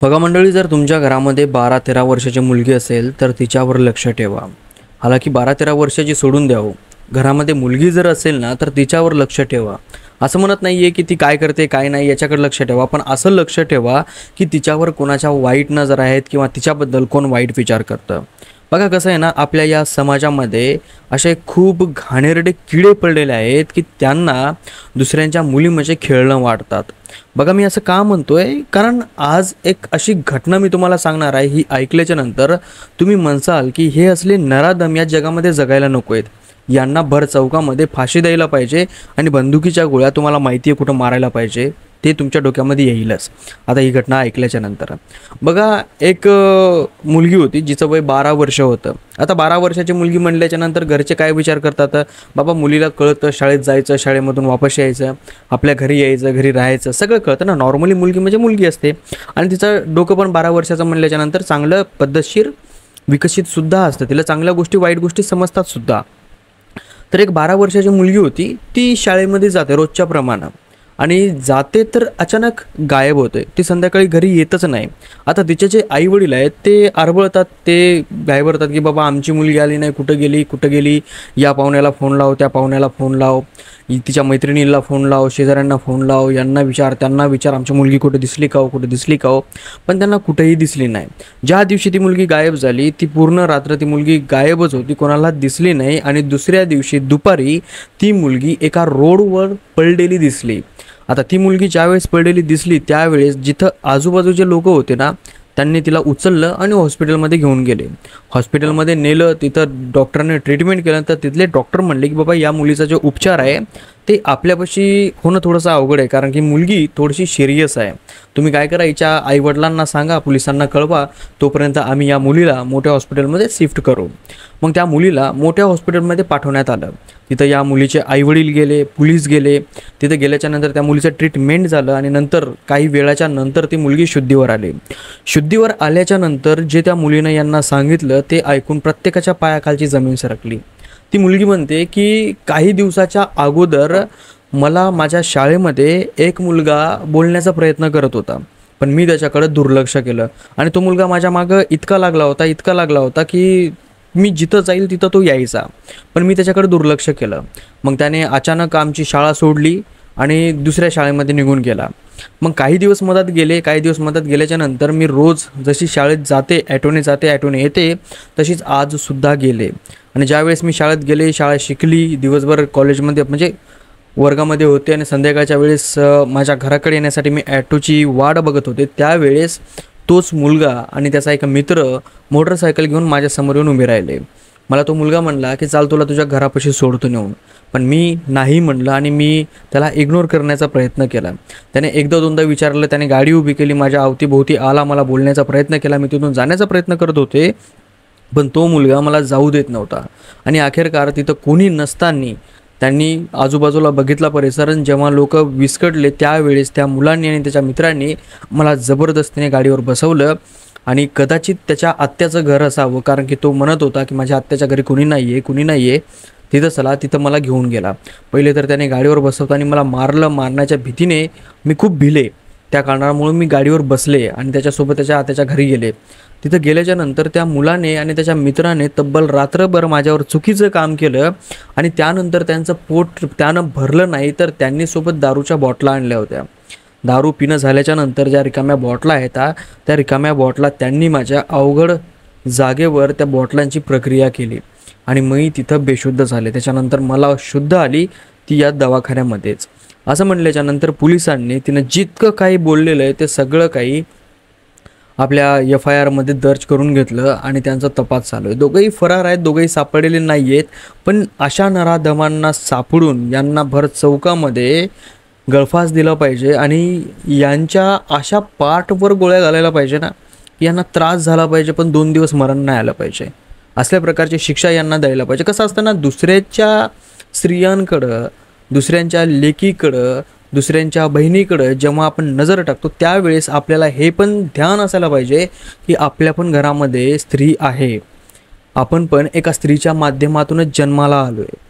बघा मंडळी, जर तुमच्या घरामध्ये 12-13 वर्षाची मुलगी असेल तर तिच्यावर लक्ष ठेवा. हालाकी 12-13 वर्षाची सोडून द्या हो, घरामध्ये मुलगी जर असेल ना तर तिच्यावर लक्ष ठेवा. असं म्हणत नाही आहे की ती काय करते काय नाही याच्याकडे लक्ष ठेवा, पण असं लक्ष ठेवा की तिच्यावर कोणाच्या वाईट नजर आहेत किंवा तिच्याबद्दल कोण वाईट विचार करतं. बघा कसं आहे ना, आपल्या या समाजामध्ये असे खूप घाणेरडे किडे पडलेले आहेत की त्यांना दुसऱ्यांच्या मुली म्हणजे खेळणं वाटतात. बघा मी असं का म्हणतोय, कारण आज एक अशी घटना मी तुम्हाला सांगणार आहे. ही ऐकल्याच्या नंतर तुम्ही म्हणसाल की हे असले नराधम या जगामध्ये जगायला नको आहेत, यांना भर चौकामध्ये फाशी द्यायला पाहिजे आणि बंदुकीच्या गोळ्या तुम्हाला माहिती आहे कुठं मारायला पाहिजे ते तुमच्या डोक्यामध्ये येईलच आता ही घटना ऐकल्याच्या नंतर. बघा एक मुलगी होती जिचं वय 12 वर्ष होतं. आता 12 वर्षाची मुलगी म्हणल्याच्या नंतर घरचे काय विचार करतात, बाबा मुलीला कळतं शाळेत जायचं, शाळेमधून वापस यायचं, आपल्या घरी यायचं, घरी राहायचं, सगळं कळतं ना. नॉर्मली मुलगी म्हणजे मुलगी असते आणि तिचं डोकं पण 12 वर्षाचं म्हणल्याच्या नंतर चांगलं पद्धतशीर विकसित सुद्धा असतं, तिला चांगल्या गोष्टी वाईट गोष्टी समजतात सुद्धा. तर एक 12 वर्षाची मुलगी होती, ती शाळेमध्ये जाते रोजच्या प्रमाणे आणि जाते तर अचानक गायब होते. ती संध्याकाळी घरी येतच नाही. आता तिचे जे आई वडील आहेत ते आरबळतात, ते घाबरतात की बाबा आमची मुलगी आली नाही, कुठं गेली, या पाहुण्याला फोन लाव, त्या पाहुण्याला फोन लाव, तिच्या मैत्रिणीला फोन लाव, शेजाऱ्यांना फोन लाव, यांना विचार त्यांना विचार आमची मुलगी कुठे दिसली का हो. पण त्यांना कुठेही दिसली नाही. ज्या दिवशी ती मुलगी गायब झाली ती पूर्ण रात्र ती मुलगी गायबच होती, कोणाला दिसली नाही. आणि दुसऱ्या दिवशी दुपारी ती मुलगी एका रोडवर पडलेली दिसली. आता ती मुलगी ज्यावेळेस पडलेली दिसली त्यावेळेस जिथं आजूबाजूचे लोक होते ना, त्यांनी तिला उचललं आणि हॉस्पिटलमध्ये घेऊन गेले. हॉस्पिटलमध्ये नेलं, तिथं डॉक्टरने ट्रीटमेंट केलं. तर तिथले डॉक्टर म्हणले की बाबा या मुलीचा जो उपचार आहे ते आपल्यापाशी होणं थोडंसं अवघड आहे, कारण की मुलगी थोडीशी सिरियस आहे. तुम्ही काय करा, हिच्या आईवडिलांना सांगा, पोलिसांना कळवा, तोपर्यंत आम्ही या मुलीला मोठ्या हॉस्पिटलमध्ये शिफ्ट करू. मग त्या मुलीला मोठ्या हॉस्पिटलमध्ये पाठवण्यात आलं. तिथं या मुलीचे आईवडील गेले, पोलीस गेले. तिथे गेल्याच्या नंतर त्या मुलीचं ट्रीटमेंट झालं आणि नंतर काही वेळाच्या नंतर ती मुलगी शुद्धीवर आली. शुद्धीवर आल्याच्या नंतर जे त्या मुलीनं यांना सांगितलं ते ऐकून प्रत्येकाच्या पायाखालची जमीन सरकली. ती मुलगी म्हणते की काही दिवसाच्या अगोदर मला माझ्या शाळेमध्ये एक मुलगा बोलण्याचा प्रयत्न करत होता, पण मी त्याच्याकडे दुर्लक्ष केलं आणि तो मुलगा माझ्या मागं इतका लागला होता की मी जिथं जाईल तिथं तो यायचा, पण मी त्याच्याकडे दुर्लक्ष केलं. मग त्याने अचानक आमची शाळा सोडली आणि दुसऱ्या शाळेमध्ये निघून गेला. मग काही दिवस मदत गेल्याच्या नंतर मी रोज जशी शाळेत जाते, ॲटोने येते, तशीच आजसुद्धा गेले. आणि ज्यावेळेस मी शाळेत गेले, शाळा शिकली, दिवसभर कॉलेजमध्ये म्हणजे वर्गामध्ये होते आणि संध्याकाळच्या वेळेस माझ्या घराकडे येण्यासाठी मी ॲटोची वाट बघत होते. त्यावेळेस तोच मुलगा आणि त्याचा एक मित्र मोटरसायकल घेऊन माझ्यासमोर येऊन उभे राहिले. मला तो मुलगा म्हणला की चाल तुला तुझ्या घरापाशी सोडतो नेऊन, पण मी नाही म्हणलं आणि मी त्याला इग्नोर करण्याचा प्रयत्न केला. त्याने एकदा दोनदा विचारलं, त्याने गाडी उभी केली, माझ्या अवतीभोवती आला, मला बोलण्याचा प्रयत्न केला, मी तिथून जाण्याचा प्रयत्न करत होते, पण तो मुलगा मला जाऊ देत नव्हता. आणि अखेरकार तिथं कोणी नसताना त्यांनी आजूबाजूला बघितला परिसर, जेव्हा लोक विस्कटले त्यावेळेस त्या मुलांनी आणि त्याच्या मित्रांनी मला जबरदस्तीने गाडीवर बसवलं. आणि कदाचित त्याच्या आत्याचं घर असावं, कारण की तो म्हणत होता की माझ्या आत्याच्या घरी कुणी नाही आहे, तिथं चला. तिथं मला घेऊन गेला. पहिले तर त्याने गाडीवर बसवताना मला मारण्याच्या भीतीने मी खूप भिले. त्या कारणामुळे मी गाडीवर बसले आणि त्याच्यासोबत त्याच्या आत्याच्या घरी गेले. तिथं गेल्याच्या नंतर त्या मुलाने आणि त्याच्या मित्राने तब्बल रात्रभर माझ्यावर चुकीचं काम केलं आणि त्यानंतर त्यांचं पोट त्यानं भरलं नाही तर त्यांनी सोबत दारूच्या बॉटला आणल्या होत्या. दारू पिणं झाल्याच्या नंतर ज्या रिकाम्या बॉटला आहेत त्या रिकाम्या बॉटला त्यांनी माझ्या अवघड जागेवर त्या बॉटलांची प्रक्रिया केली आणि मी तिथं बेशुद्ध झाले. त्याच्यानंतर मला शुद्ध आली ती या दवाखान्यामध्येच. असं म्हणल्याच्या नंतर पोलिसांनी तिनं जितकं काही बोललेलं आहे ते सगळं काही आपल्या FIR दर्ज करून घेतलं आणि त्यांचा तपास चालू आहे. दोघंही फरार आहेत, दोघंही सापडलेले नाही आहेत. पण अशा नराधमांना सापडून यांना भर चौकामध्ये गळफास दिला पाहिजे आणि यांच्या अशा पाठवर गोळ्या घालायला पाहिजे ना, यांना त्रास झाला पाहिजे पण 2 दिवस मरण नाही आलं पाहिजे. असल्या प्रकारची शिक्षा यांना द्यायला पाहिजे. कसं असतं ना, दुसऱ्याच्या स्त्रियांकडं, दुसऱ्यांच्या लेकीकडं, दुसऱ्यांच्या बहिणीकडं जेव्हा आपण नजर टाकतो त्यावेळेस आपल्याला हे पण ध्यान असायला पाहिजे की आपल्या पण घरामध्ये स्त्री आहे, आपण पण एका स्त्रीच्या माध्यमातूनच जन्माला आलो आहे.